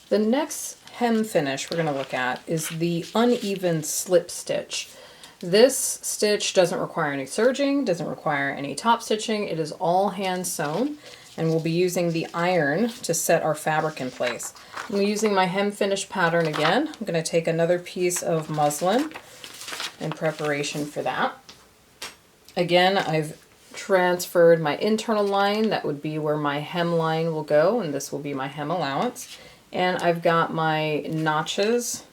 The next hem finish we're going to look at is the uneven slip stitch. This stitch doesn't require any serging, doesn't require any top stitching. It is all hand sewn, and we'll be using the iron to set our fabric in place. I'm using my hem finish pattern again. I'm going to take another piece of muslin in preparation for that. Again, I've transferred my internal line. That would be where my hem line will go, and this will be my hem allowance. And I've got my notches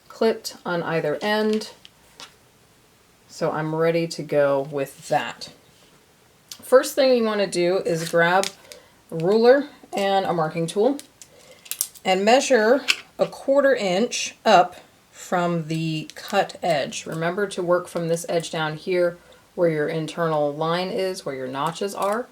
clipped on either end, so I'm ready to go with that. First thing you want to do is grab a ruler and a marking tool and measure 1/4 inch up from the cut edge. Remember to work from this edge down here where your internal line is, where your notches are,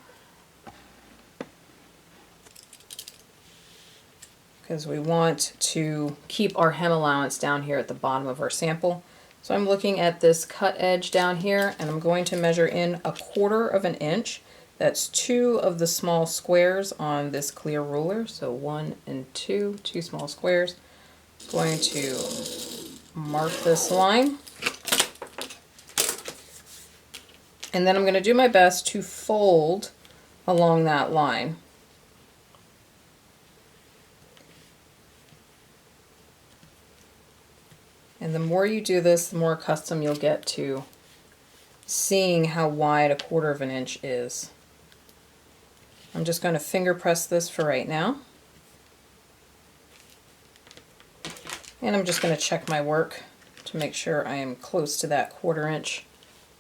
because we want to keep our hem allowance down here at the bottom of our sample. So I'm looking at this cut edge down here, and I'm going to measure in 1/4 inch. That's 2 of the small squares on this clear ruler. So 1 and 2 small squares. I'm going to mark this line. And then I'm going to do my best to fold along that line. And the more you do this, the more accustomed you'll get to seeing how wide 1/4 inch is. I'm just going to finger press this for right now. And I'm just going to check my work to make sure I am close to that 1/4 inch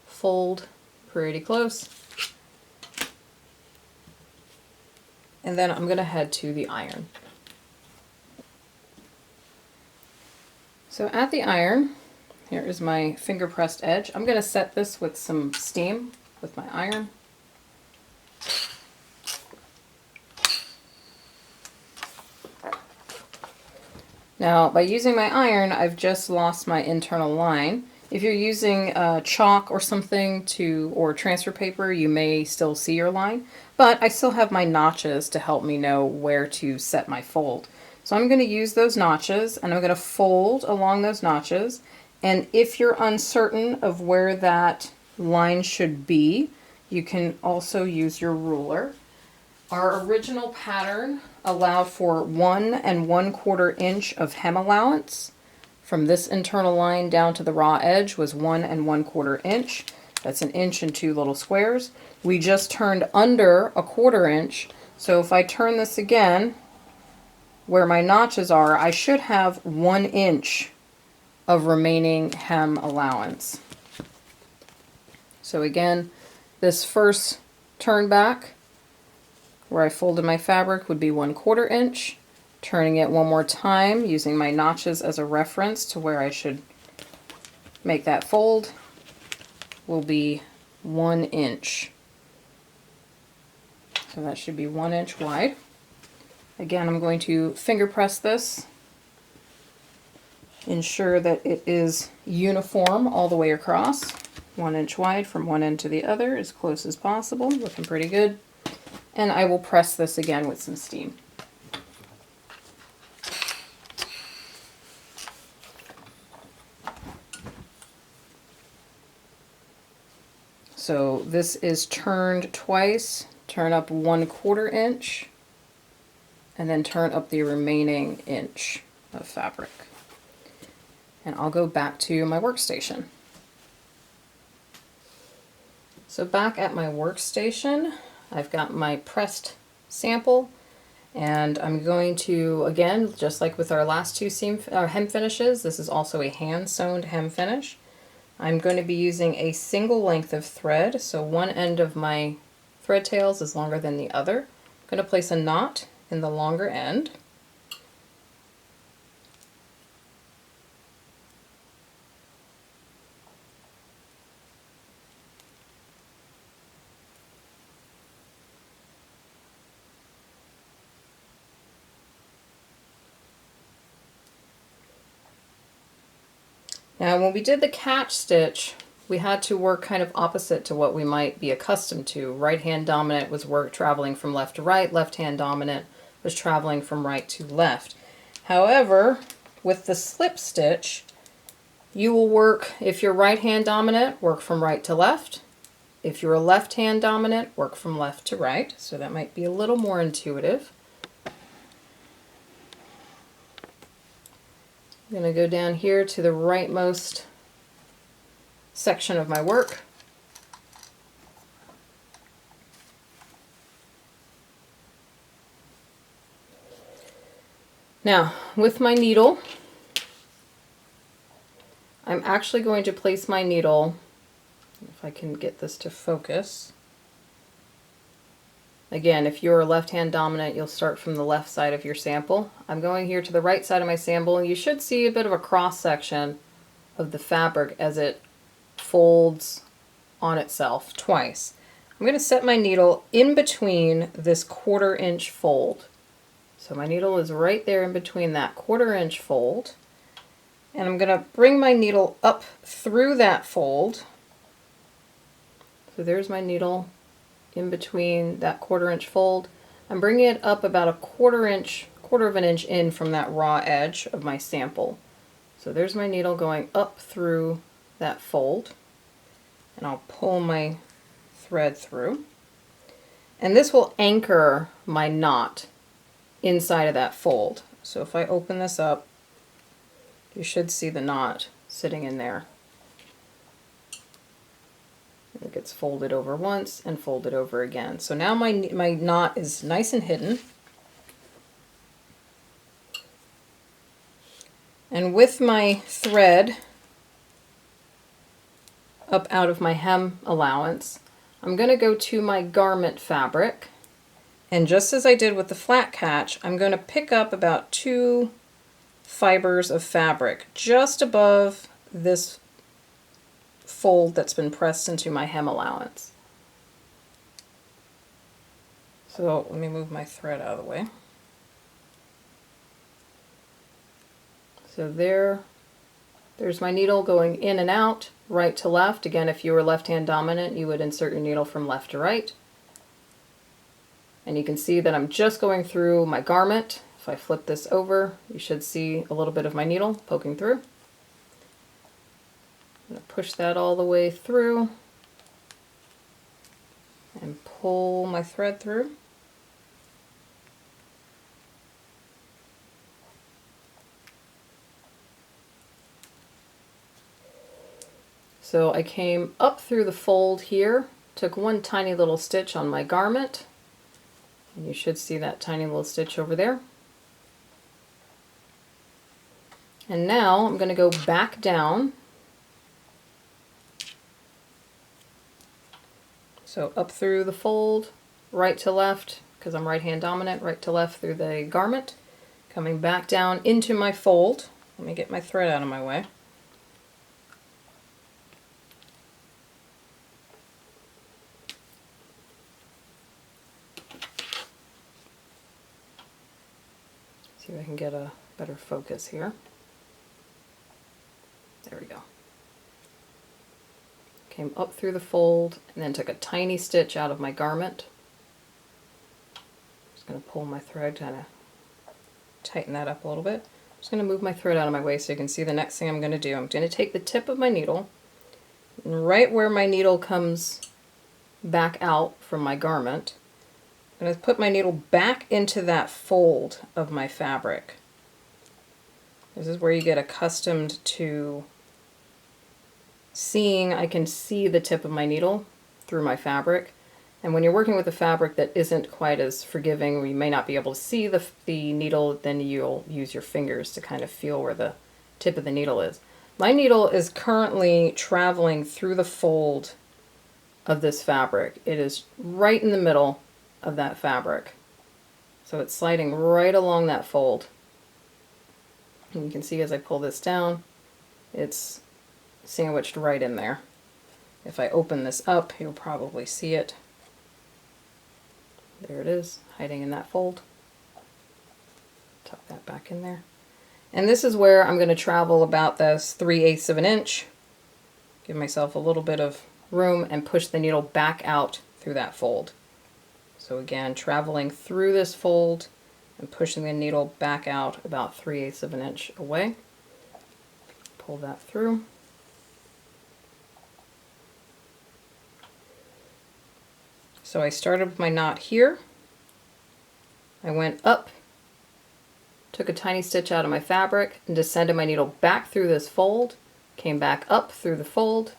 fold, pretty close. And then I'm going to head to the iron. So at the iron, here is my finger pressed edge. I'm going to set this with some steam with my iron. Now, by using my iron, I've just lost my internal line. If you're using chalk or something or transfer paper, you may still see your line, but I still have my notches to help me know where to set my fold. So I'm going to use those notches, and I'm going to fold along those notches. And if you're uncertain of where that line should be, you can also use your ruler. Our original pattern allowed for 1 1/4 inch of hem allowance. From this internal line down to the raw edge was 1 1/4 inch. That's 1 inch and 2 little squares. We just turned under 1/4 inch. So if I turn this again, where my notches are, I should have 1 inch of remaining hem allowance. So again, this first turn back where I folded my fabric would be 1/4 inch. Turning it one more time using my notches as a reference to where I should make that fold will be 1 inch. So that should be 1 inch wide. Again, I'm going to finger press this, ensure that it is uniform all the way across, 1 inch wide from one end to the other, as close as possible, looking pretty good. And I will press this again with some steam. So this is turned twice, turn up 1/4 inch, and then turn up the remaining inch of fabric. And I'll go back to my workstation. So back at my workstation, I've got my pressed sample, and I'm going to, again, just like with our last two hem finishes, this is also a hand sewn hem finish. I'm going to be using a single length of thread, so one end of my thread tails is longer than the other. I'm going to place a knot in the longer end. Now when we did the catch stitch, we had to work kind of opposite to what we might be accustomed to. Right hand dominant was traveling from left to right, left hand dominant was traveling from right to left. However, with the slip stitch, you will work, if you're right hand dominant, work from right to left. If you're left hand dominant, work from left to right. So that might be a little more intuitive. I'm going to go down here to the rightmost section of my work. Now, with my needle, I'm actually going to place my needle, if I can get this to focus. Again, if you're left hand dominant, you'll start from the left side of your sample. I'm going here to the right side of my sample, and you should see a bit of a cross section of the fabric as it folds on itself twice. I'm going to set my needle in between this 1/4 inch fold. So my needle is right there in between that 1/4 inch fold. And I'm going to bring my needle up through that fold. So there's my needle in between that 1/4 inch fold. I'm bringing it up about a 1/4 of an inch in from that raw edge of my sample. So there's my needle going up through that fold. And I'll pull my thread through. And this will anchor my knot inside of that fold. So if I open this up, you should see the knot sitting in there. It gets folded over once and folded over again. So now my knot is nice and hidden. And with my thread up out of my hem allowance, I'm going to go to my garment fabric. And just as I did with the flat catch, I'm going to pick up about 2 fibers of fabric just above this fold that's been pressed into my hem allowance. So let me move my thread out of the way. So there's my needle going in and out, right to left. Again, if you were left hand dominant, you would insert your needle from left to right. And you can see that I'm just going through my garment. If I flip this over, you should see a little bit of my needle poking through. I'm going to push that all the way through and pull my thread through. So I came up through the fold here, took one tiny little stitch on my garment. And you should see that tiny little stitch over there. And now I'm going to go back down. So up through the fold, right to left, because I'm right hand dominant, right to left through the garment. Coming back down into my fold. Let me get my thread out of my way. See if I can get a better focus here. There we go. Came up through the fold and then took a tiny stitch out of my garment. Just going to pull my thread, kind of tighten that up a little bit. Just going to move my thread out of my way so you can see the next thing I'm going to do. I'm going to take the tip of my needle, and right where my needle comes back out from my garment, I'm going to put my needle back into that fold of my fabric. This is where you get accustomed to seeing, I can see the tip of my needle through my fabric. And when you're working with a fabric that isn't quite as forgiving, or you may not be able to see the needle, then you'll use your fingers to kind of feel where the tip of the needle is. My needle is currently traveling through the fold of this fabric. It is right in the middle of that fabric. So it's sliding right along that fold. And you can see as I pull this down, it's sandwiched right in there. If I open this up, you'll probably see it. There it is, hiding in that fold. Tuck that back in there. And this is where I'm going to travel about this 3/8 of an inch. Give myself a little bit of room and push the needle back out through that fold. So again, traveling through this fold and pushing the needle back out about 3/8 of an inch away. Pull that through. So I started with my knot here. I went up, took a tiny stitch out of my fabric, and descended my needle back through this fold, came back up through the fold,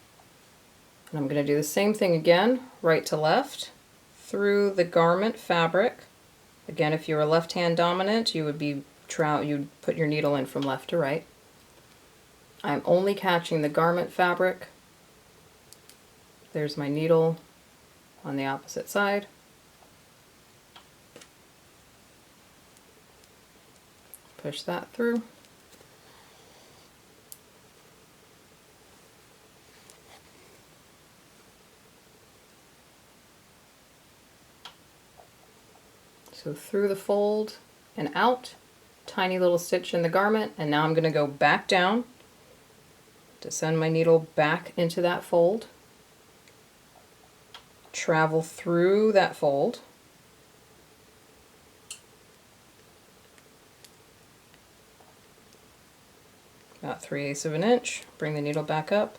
and I'm going to do the same thing again, right to left, through the garment fabric. Again, if you were left hand dominant, you'd put your needle in from left to right. I'm only catching the garment fabric. There's my needle on the opposite side. Push that through. So through the fold and out, tiny little stitch in the garment, and now I'm going to go back down, descend my needle back into that fold, travel through that fold, about 3/8 of an inch, bring the needle back up,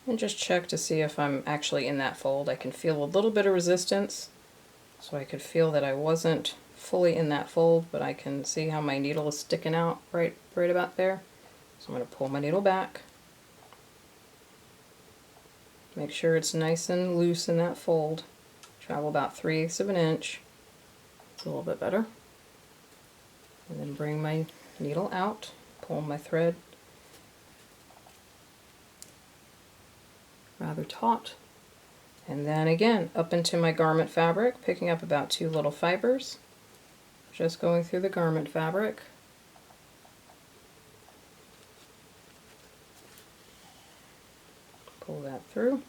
and just check to see if I'm actually in that fold. I can feel a little bit of resistance, so I could feel that I wasn't fully in that fold, but I can see how my needle is sticking out right about there. So I'm going to pull my needle back. Make sure it's nice and loose in that fold. Travel about 3/8 of an inch. It's a little bit better. And then bring my needle out, pull my thread rather taut. And then again, up into my garment fabric, picking up about 2 little fibers. Just going through the garment fabric. Pull that through.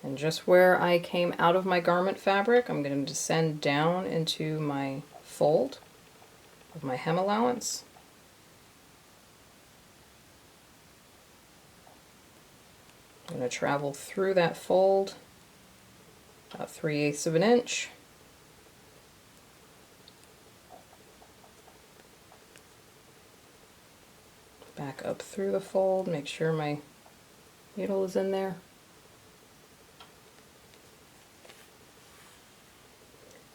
And just where I came out of my garment fabric, I'm going to descend down into my fold of my hem allowance. I'm going to travel through that fold about 3/8 of an inch. Back up through the fold, make sure my needle is in there.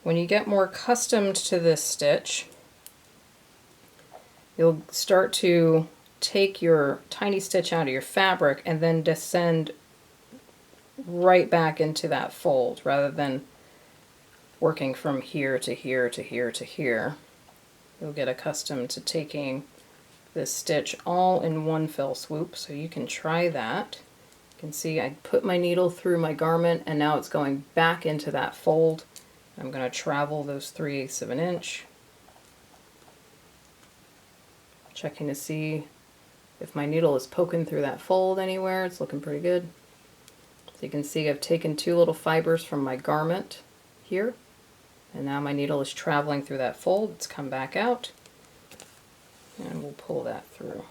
When you get more accustomed to this stitch, you'll start to take your tiny stitch out of your fabric and then descend right back into that fold rather than working from here to here to here to here. You'll get accustomed to taking this stitch all in one fell swoop, so you can try that. You can see I put my needle through my garment and now it's going back into that fold. I'm going to travel those 3/8 of an inch, checking to see if my needle is poking through that fold anywhere. It's looking pretty good. So you can see I've taken 2 little fibers from my garment here, and now my needle is traveling through that fold. It's come back out, and we'll pull that through.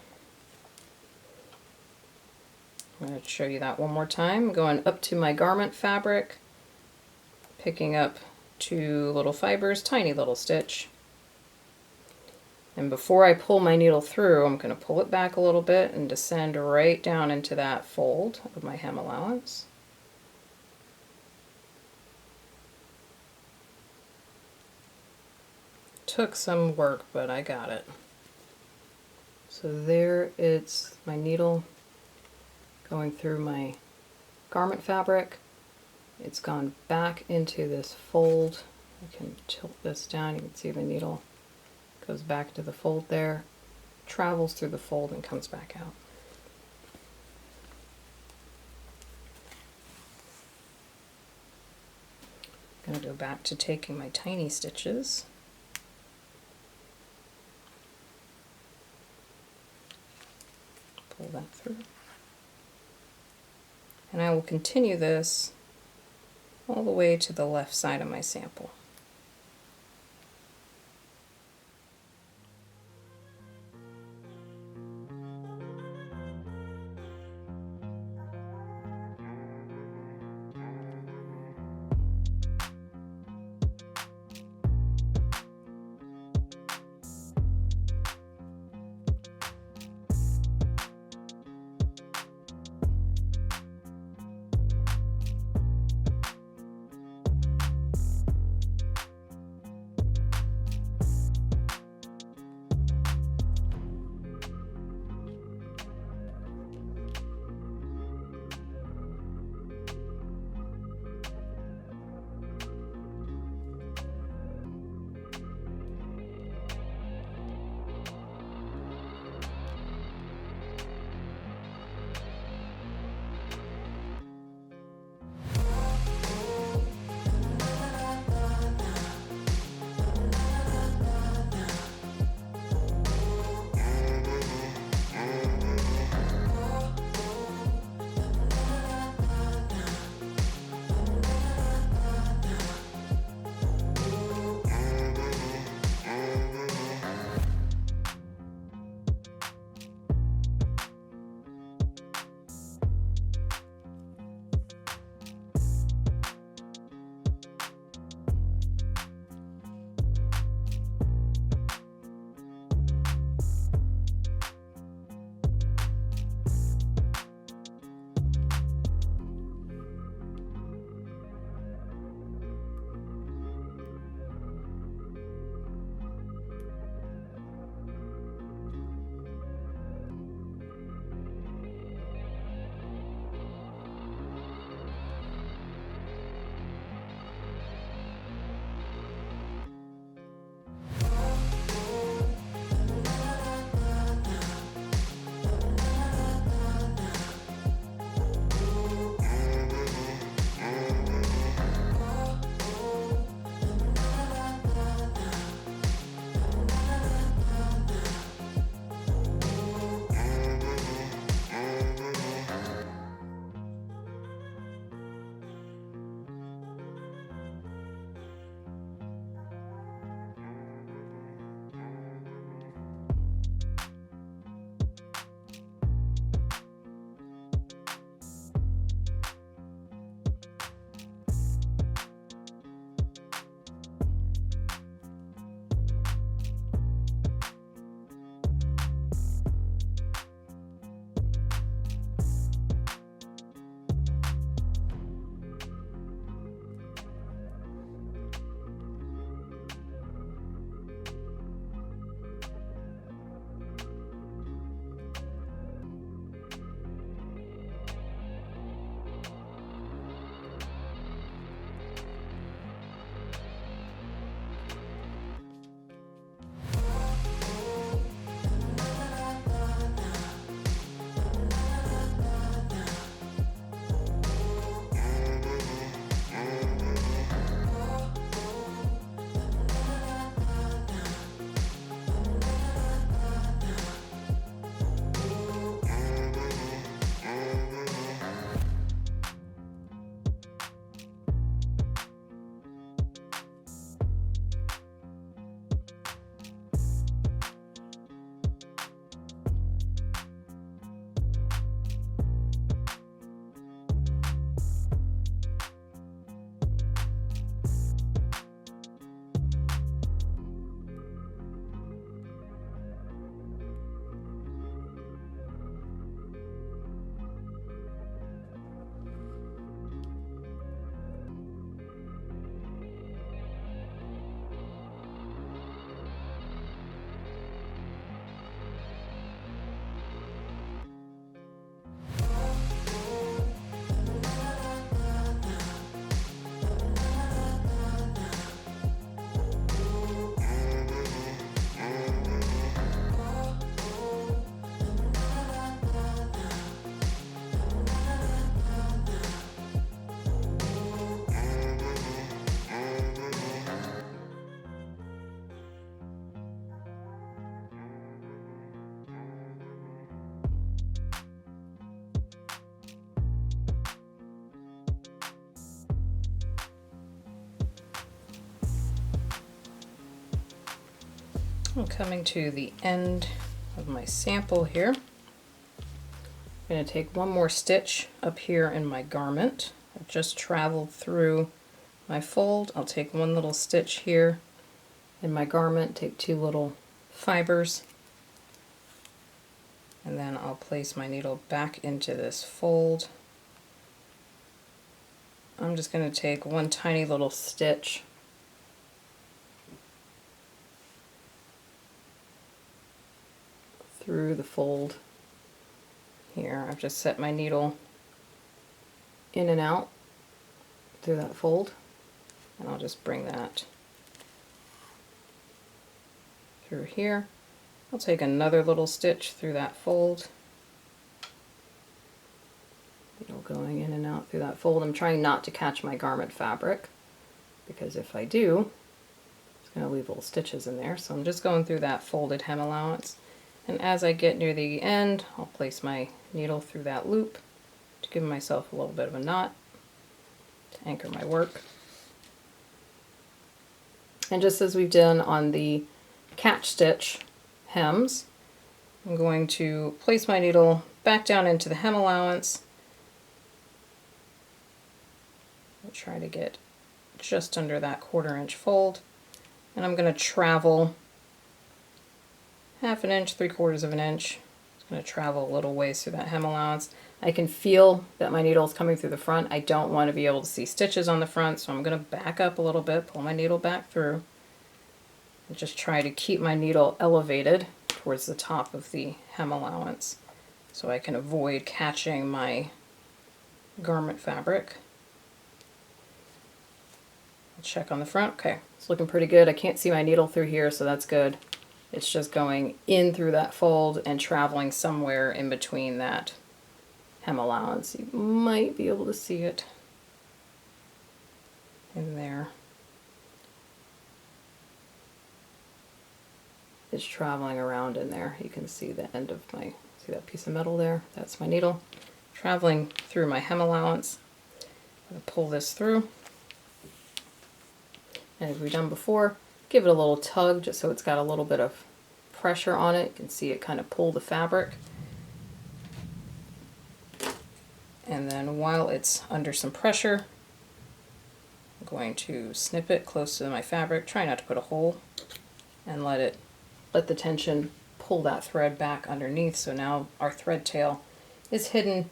I'm going to show you that one more time. I'm going up to my garment fabric, picking up 2 little fibers, tiny little stitch. And before I pull my needle through, I'm going to pull it back a little bit and descend right down into that fold of my hem allowance. Took some work, but I got it. So there it's my needle going through my garment fabric. It's gone back into this fold. I can tilt this down, you can see the needle goes back to the fold there, travels through the fold and comes back out. I'm going to go back to taking my tiny stitches. Pull that through. And I will continue this all the way to the left side of my sample. I'm coming to the end of my sample here. I'm going to take one more stitch up here in my garment. I've just traveled through my fold. I'll take one little stitch here in my garment, take two little fibers, and then I'll place my needle back into this fold. I'm just going to take one tiny little stitch through the fold here. I've just set my needle in and out through that fold, and I'll just bring that through here. I'll take another little stitch through that fold, needle going in and out through that fold. I'm trying not to catch my garment fabric, because if I do, it's going to leave little stitches in there. So I'm just going through that folded hem allowance, and as I get near the end, I'll place my needle through that loop to give myself a little bit of a knot to anchor my work. And just as we've done on the catch stitch hems, I'm going to place my needle back down into the hem allowance. I'll try to get just under that 1/4 inch fold, and I'm going to travel 1/2 inch, 3/4 of an inch. It's going to travel a little ways through that hem allowance. I can feel that my needle is coming through the front. I don't want to be able to see stitches on the front, so I'm going to back up a little bit, pull my needle back through, and just try to keep my needle elevated towards the top of the hem allowance so I can avoid catching my garment fabric. I'll check on the front. Okay, it's looking pretty good. I can't see my needle through here, so that's good. It's just going in through that fold and traveling somewhere in between that hem allowance. You might be able to see it in there. It's traveling around in there. You can see the end of my, see that piece of metal there? That's my needle traveling through my hem allowance. I'm going to pull this through. And as we've done before, give it a little tug just so it's got a little bit of pressure on it. You can see it kind of pull the fabric. And then while it's under some pressure, I'm going to snip it close to my fabric. Try not to put a hole, and let the tension pull that thread back underneath. So now our thread tail is hidden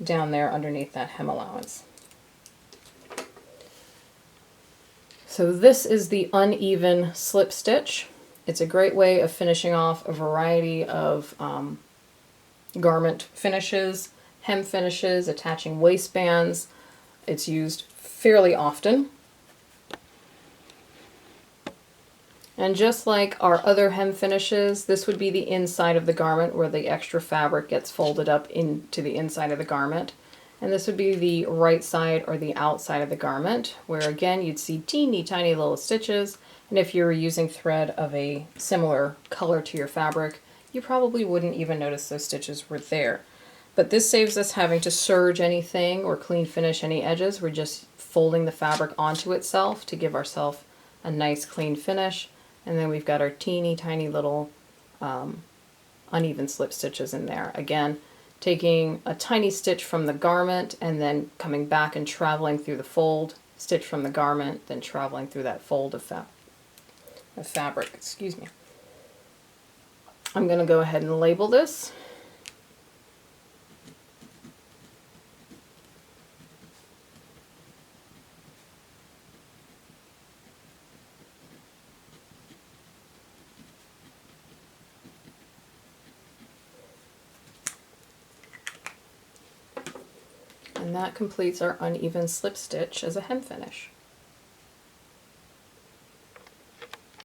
down there underneath that hem allowance. So this is the uneven slip stitch. It's a great way of finishing off a variety of garment finishes, hem finishes, attaching waistbands. It's used fairly often. And just like our other hem finishes, this would be the inside of the garment where the extra fabric gets folded up into the inside of the garment. And this would be the right side or the outside of the garment, where again you'd see teeny tiny little stitches. And if you were using thread of a similar color to your fabric, you probably wouldn't even notice those stitches were there. But this saves us having to serge anything or clean finish any edges. We're just folding the fabric onto itself to give ourselves a nice clean finish. And then we've got our teeny tiny little uneven slip stitches in there. Again, taking a tiny stitch from the garment and then coming back and traveling through the fold, stitch from the garment, then traveling through that fold of fabric. Excuse me. I'm going to go ahead and label this. And that completes our uneven slip stitch as a hem finish.